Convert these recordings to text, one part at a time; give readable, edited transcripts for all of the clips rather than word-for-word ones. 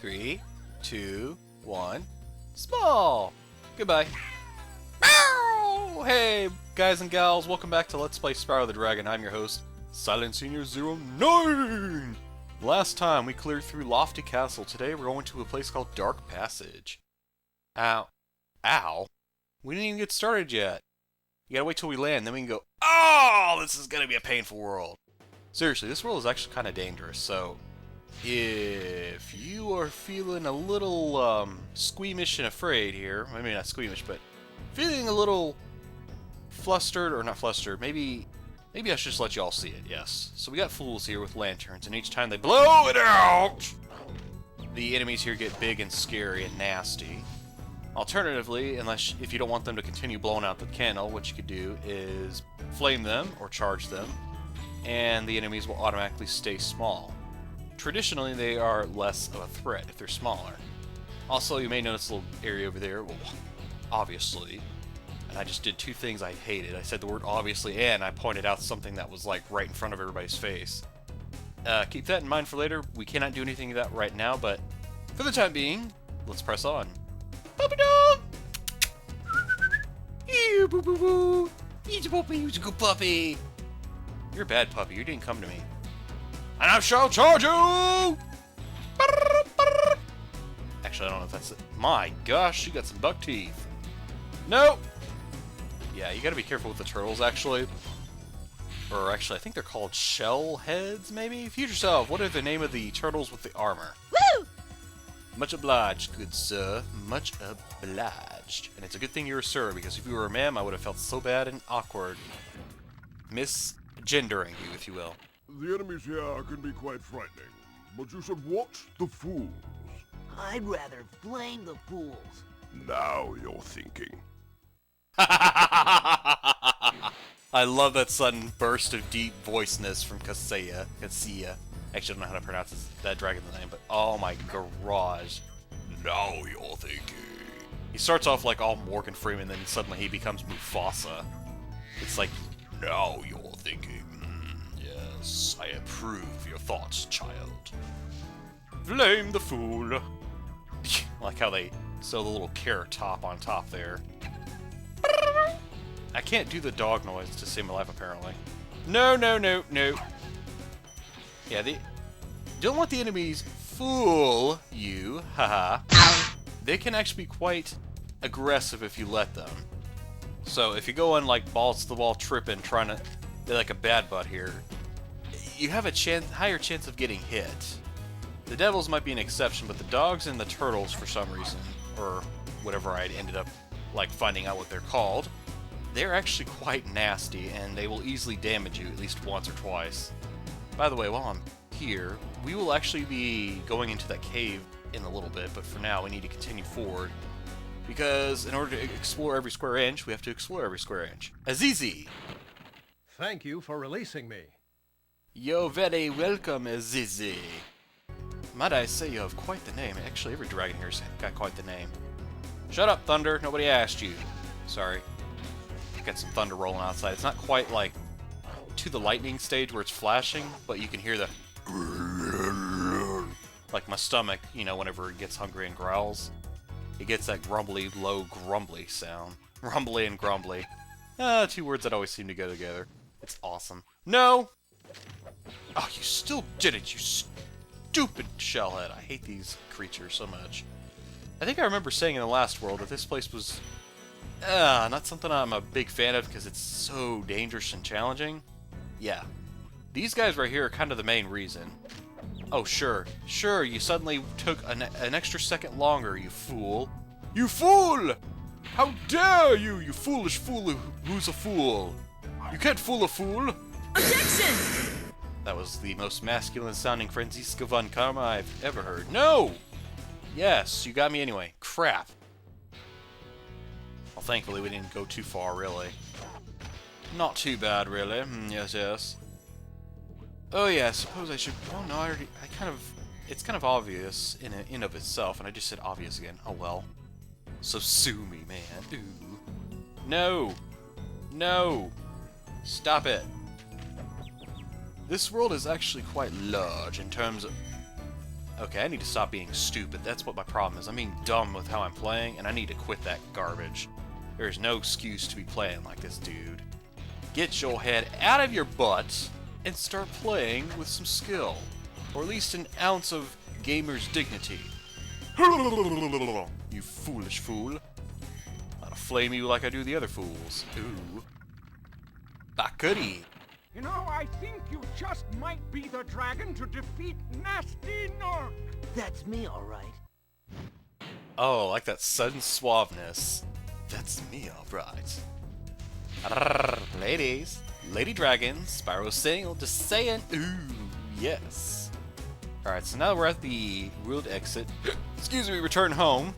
3, 2, 1. Small! Goodbye. Meow! Hey, guys and gals, welcome back to Let's Play Spyro the Dragon. I'm your host, Silent Senior 09! Last time we cleared through Lofty Castle. Today we're going to a place called Dark Passage. Ow. Ow? We didn't even get started yet. You gotta wait till we land, then we can go, oh, this is gonna be a painful world. Seriously, this world is actually kind of dangerous, so if you are feeling a little squeamish and afraid here, maybe not squeamish, but feeling a little flustered, or not flustered, maybe I should just let you all see it, yes. So we got fools here with lanterns, and each time they blow it out, the enemies here get big and scary and nasty. Alternatively, if you don't want them to continue blowing out the candle, what you could do is flame them or charge them, and the enemies will automatically stay small. Traditionally, they are less of a threat if they're smaller. Also, you may notice a little area over there, well, obviously, and I just did two things I hated. I said the word obviously, and I pointed out something that was like right in front of everybody's face. Keep that in mind for later. We cannot do anything of that right now, but for the time being, let's press on. Puppy dog! Ew, boo boo boo! He's a puppy, he's a good puppy! You're a bad puppy, you didn't come to me. And I shall charge you! Actually, I don't know if that's it. My gosh, you got some buck teeth. Nope! Yeah, you gotta be careful with the turtles, actually. Or actually, I think they're called shell heads, maybe? Future self, what are the name of the turtles with the armor? Woo! Much obliged, good sir. Much obliged. And it's a good thing you're a sir, because if you were a ma'am, I would have felt so bad and awkward. Misgendering you, if you will. The enemies here can be quite frightening, but you should watch the fools. I'd rather flame the fools. Now you're thinking. I love that sudden burst of deep voiceness from Kaseya. Actually, I don't know how to pronounce that dragon's name, but oh my garage. Now you're thinking. He starts off like all Morgan Freeman, then suddenly he becomes Mufasa. It's like, now you're thinking. Yes, I approve your thoughts, child. Flame the fool. Like how they sew the little carrot top on top there. I can't do the dog noise to save my life, apparently. No, no, no, no. Yeah, don't let the enemies fool you, haha. They can actually be quite aggressive if you let them. So if you go on like balls to the wall tripping, trying to be like a bad butt here, you have a higher chance of getting hit. The devils might be an exception, but the dogs and the turtles, for some reason, or whatever I ended up like finding out what they're called, they're actually quite nasty, and they will easily damage you at least once or twice. By the way, while I'm here, we will actually be going into that cave in a little bit, but for now we need to continue forward, because in order to explore every square inch, we have to explore every square inch. Azizi! Thank you for releasing me. You're very welcome, Azizi. Might I say you have quite the name. Actually, every dragon here's got quite the name. Shut up, Thunder. Nobody asked you. Sorry. Got some thunder rolling outside. It's not quite like to the lightning stage where it's flashing, but you can hear the like my stomach, you know, whenever it gets hungry and growls. It gets that grumbly, low, grumbly sound. Rumbly and grumbly. Two words that always seem to go together. It's awesome. No! Oh, you still did it, you stupid shellhead. I hate these creatures so much. I think I remember saying in the last world that this place was not something I'm a big fan of because it's so dangerous and challenging. Yeah. These guys right here are kind of the main reason. Oh, sure. Sure, you suddenly took an extra second longer, you fool. You fool! How dare you, you foolish fool who's a fool? You can't fool a fool! Objection! That was the most masculine-sounding Franziska von Karma I've ever heard. No! Yes, you got me anyway. Crap. Well, thankfully we didn't go too far, really. Not too bad, really. Yes, yes. Oh yeah, I suppose I should... Oh no, it's kind of obvious in of itself, and I just said obvious again. Oh well. So sue me, man. Ooh. No! No! Stop it. This world is actually quite large in terms of... Okay, I need to stop being stupid. That's what my problem is. I'm being dumb with how I'm playing, and I need to quit that garbage. There's no excuse to be playing like this, dude. Get your head out of your butt and start playing with some skill. Or at least an ounce of gamer's dignity. You foolish fool. I'll flame you like I do the other fools. Ooh. Bakuri. You know, I think you just might be the dragon to defeat Nasty Nork. That's me, all right. Oh, like that sudden suaveness. That's me, alright. Ladies. Lady dragons. Spyro single. Just saying. Ooh, yes. Alright, so now we're at the world exit. Excuse me, return home.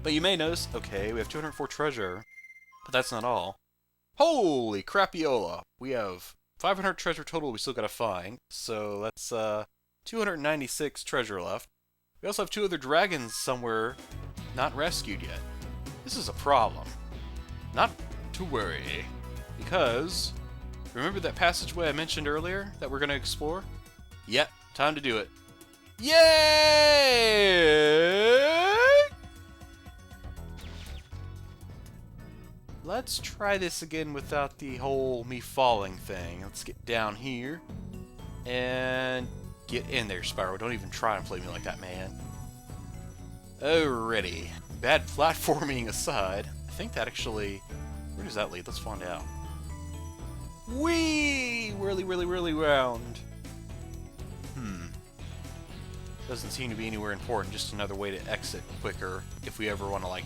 But you may notice, okay, we have 204 treasure. But that's not all. Holy crapiola. We have 500 treasure total we still gotta find. So that's 296 treasure left. We also have 2 other dragons somewhere not rescued yet. This is a problem. Not to worry. Because, remember that passageway I mentioned earlier that we're gonna explore? Yep, time to do it. Yay! Let's try this again without the whole me falling thing. Let's get down here and get in there, Spyro. Don't even try and play me like that, man. Alrighty. Bad platforming aside, I think that actually... Where does that lead? Let's find out. Whee! Whirly, whirly, whirly round. Doesn't seem to be anywhere important, just another way to exit quicker if we ever want to, like...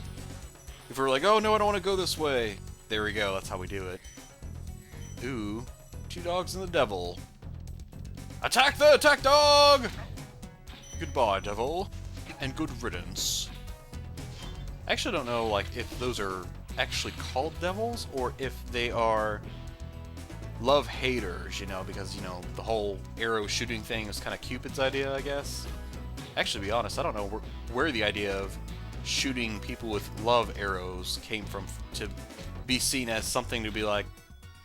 If we're like, oh no, I don't want to go this way. There we go, that's how we do it. Ooh, 2 dogs and the devil. Attack the attack dog! Goodbye, devil. And good riddance. I actually don't know, like, if those are actually called devils, or if they are love-haters, you know, because, you know, the whole arrow shooting thing was kind of Cupid's idea, I guess. Actually, to be honest, I don't know where the idea of shooting people with love arrows came from to be seen as something to be like,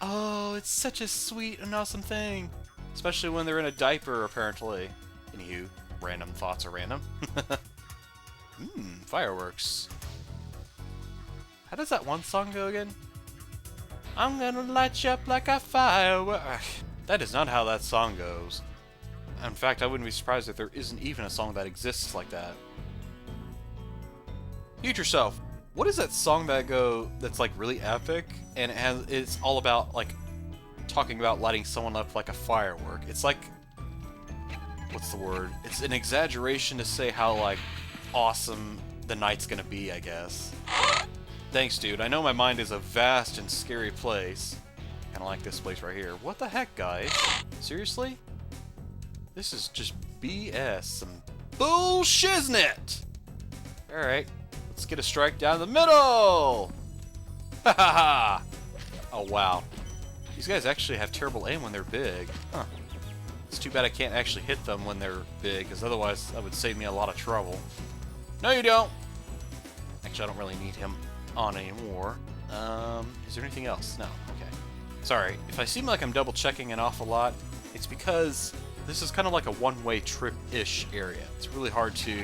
oh, it's such a sweet and awesome thing. Especially when they're in a diaper, apparently. Anywho, random thoughts are random. Fireworks. How does that one song go again? I'm gonna light you up like a firework. That is not how that song goes. In fact, I wouldn't be surprised if there isn't even a song that exists like that. Future Self, what is that song that's like really epic and it's all about like talking about lighting someone up like a firework? It's like, what's the word? It's an exaggeration to say how like awesome the night's gonna be, I guess. Thanks, dude. I know my mind is a vast and scary place. Kinda like this place right here. What the heck, guys? Seriously? This is just BS. Some bullshiznit! Alright. Let's get a strike down the middle! Ha ha ha! Oh, wow. These guys actually have terrible aim when they're big. Huh. It's too bad I can't actually hit them when they're big, because otherwise that would save me a lot of trouble. No, you don't! Actually, I don't really need him on anymore. Is there anything else? No. Okay. Sorry. If I seem like I'm double-checking an awful lot, it's because this is kind of like a one-way trip-ish area. It's really hard to...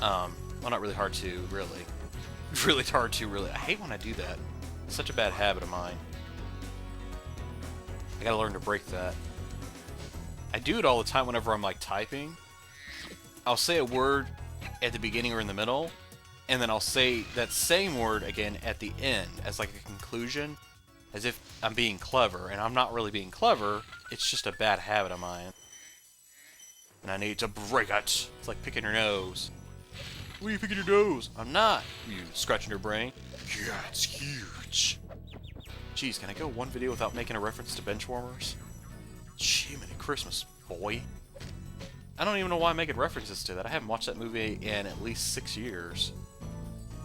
well, not really hard to, really. Really hard to, really. I hate when I do that. It's such a bad habit of mine. I gotta learn to break that. I do it all the time whenever I'm, like, typing. I'll say a word at the beginning or in the middle, and then I'll say that same word again at the end as, like, a conclusion, as if I'm being clever, and I'm not really being clever, it's just a bad habit of mine. And I need to break it. It's like picking your nose. What are you picking your nose? I'm not. You scratching your brain? Yeah, it's huge. Jeez, can I go one video without making a reference to benchwarmers? Jiminy Christmas, boy. I don't even know why I'm making references to that. I haven't watched that movie in at least 6 years.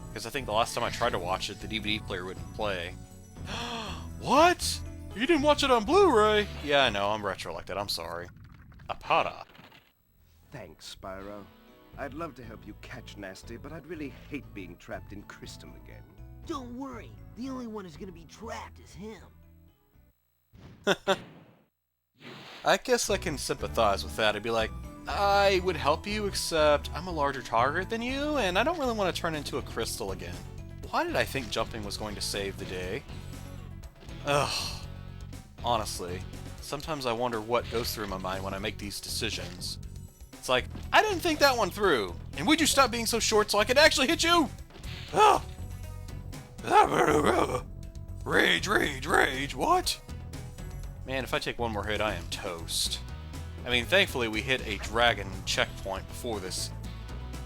Because I think the last time I tried to watch it, the DVD player wouldn't play. What? You didn't watch it on Blu-ray? Yeah, I know, I'm retro like that, I'm sorry. Apata. Thanks, Spyro. I'd love to help you catch Nasty, but I'd really hate being trapped in Crystal again. Don't worry. The only one who's gonna be trapped is him. I guess I can sympathize with that. I'd be like, I would help you, except I'm a larger target than you, and I don't really want to turn into a crystal again. Why did I think jumping was going to save the day? Ugh. Honestly, sometimes I wonder what goes through my mind when I make these decisions. It's like, I didn't think that one through, and would you stop being so short so I could actually hit you? Ugh. Rage, rage, rage, what? Man, if I take one more hit, I am toast. I mean, thankfully we hit a dragon checkpoint before this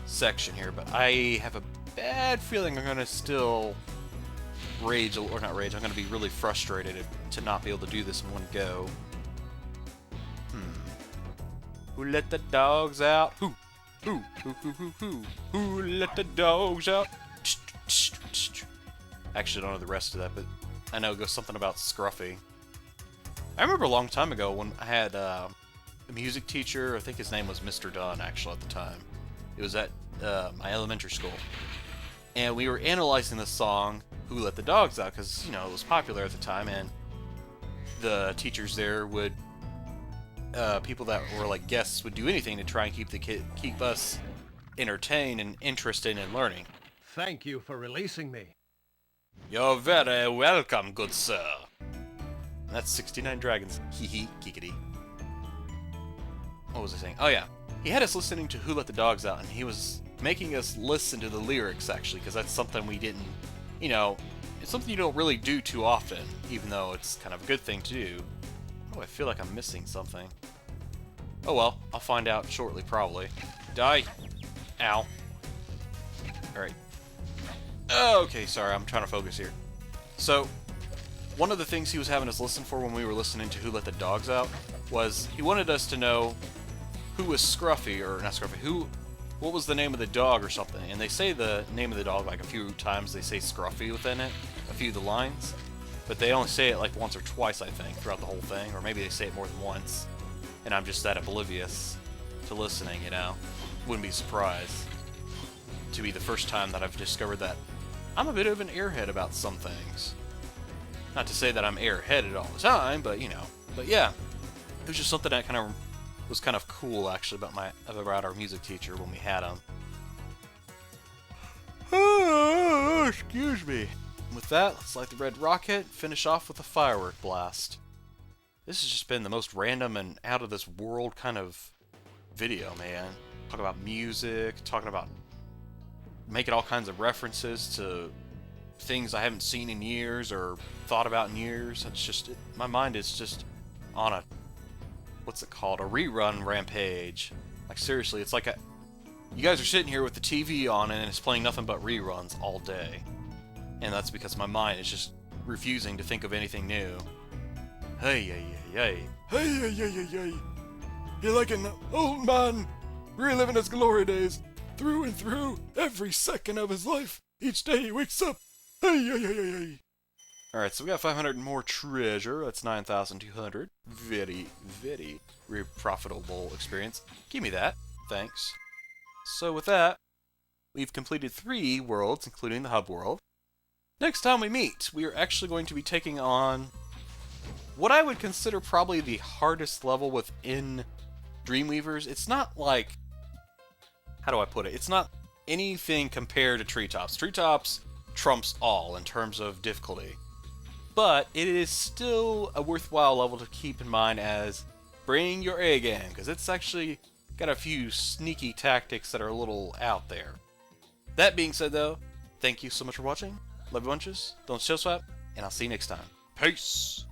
section here, but I have a bad feeling I'm gonna still rage, or not rage, I'm gonna be really frustrated to not be able to do this in one go. Who let the dogs out? Who let the dogs out? Actually, I don't know the rest of that, but I know it goes something about Scruffy. I remember a long time ago when I had a music teacher. I think his name was Mr. Dunn, actually, at the time. It was at my elementary school. And we were analyzing the song, Who Let the Dogs Out, because, you know, it was popular at the time, and the teachers there would, people that were like guests would do anything to try and keep us entertained and interested in learning. Thank you for releasing me. You're very welcome, good sir. And that's 69 dragons. Hee hee, geekity. What was I saying? Oh yeah. He had us listening to Who Let the Dogs Out, and he was making us listen to the lyrics, actually, because that's something we didn't, you know, it's something you don't really do too often, even though it's kind of a good thing to do. Oh, I feel like I'm missing something. Oh well, I'll find out shortly, probably. Die! Ow. Alright. Okay, sorry, I'm trying to focus here. So, one of the things he was having us listen for when we were listening to Who Let the Dogs Out was he wanted us to know who was Scruffy, or not Scruffy, what was the name of the dog or something. And they say the name of the dog like a few times. They say Scruffy within it, a few of the lines. But they only say it like once or twice, I think, throughout the whole thing. Or maybe they say it more than once. And I'm just that oblivious to listening, you know. Wouldn't be surprised to be the first time that I've discovered that I'm a bit of an airhead about some things. Not to say that I'm airheaded all the time, but you know. But yeah, it was just something that was kind of cool, actually, about our music teacher when we had him. Oh, excuse me. With that, let's light the red rocket, finish off with a firework blast. This has just been the most random and out of this world kind of video, man. Talking about music, talking about making all kinds of references to things I haven't seen in years or thought about in years. It's just, my mind is just on a, what's it called, a rerun rampage. Like seriously, it's like you guys are sitting here with the TV on and it's playing nothing but reruns all day. And that's because my mind is just refusing to think of anything new. Hey, hey, hey, hey, hey, hey, hey, hey. You're like an old man reliving his glory days through and through every second of his life. Each day he wakes up. Hey, hey, hey, hey, hey. Alright, so we got 500 more treasure. That's 9,200. Very, very profitable experience. Give me that. Thanks. So with that, we've completed 3 worlds, including the hub world. Next time we meet, we are actually going to be taking on what I would consider probably the hardest level within Dreamweavers. It's not like, how do I put it? It's not anything compared to Treetops. Treetops trumps all in terms of difficulty. But it is still a worthwhile level to keep in mind as bring your A game, because it's actually got a few sneaky tactics that are a little out there. That being said though, thank you so much for watching. Love you bunches, don't show swap, and I'll see you next time. Peace!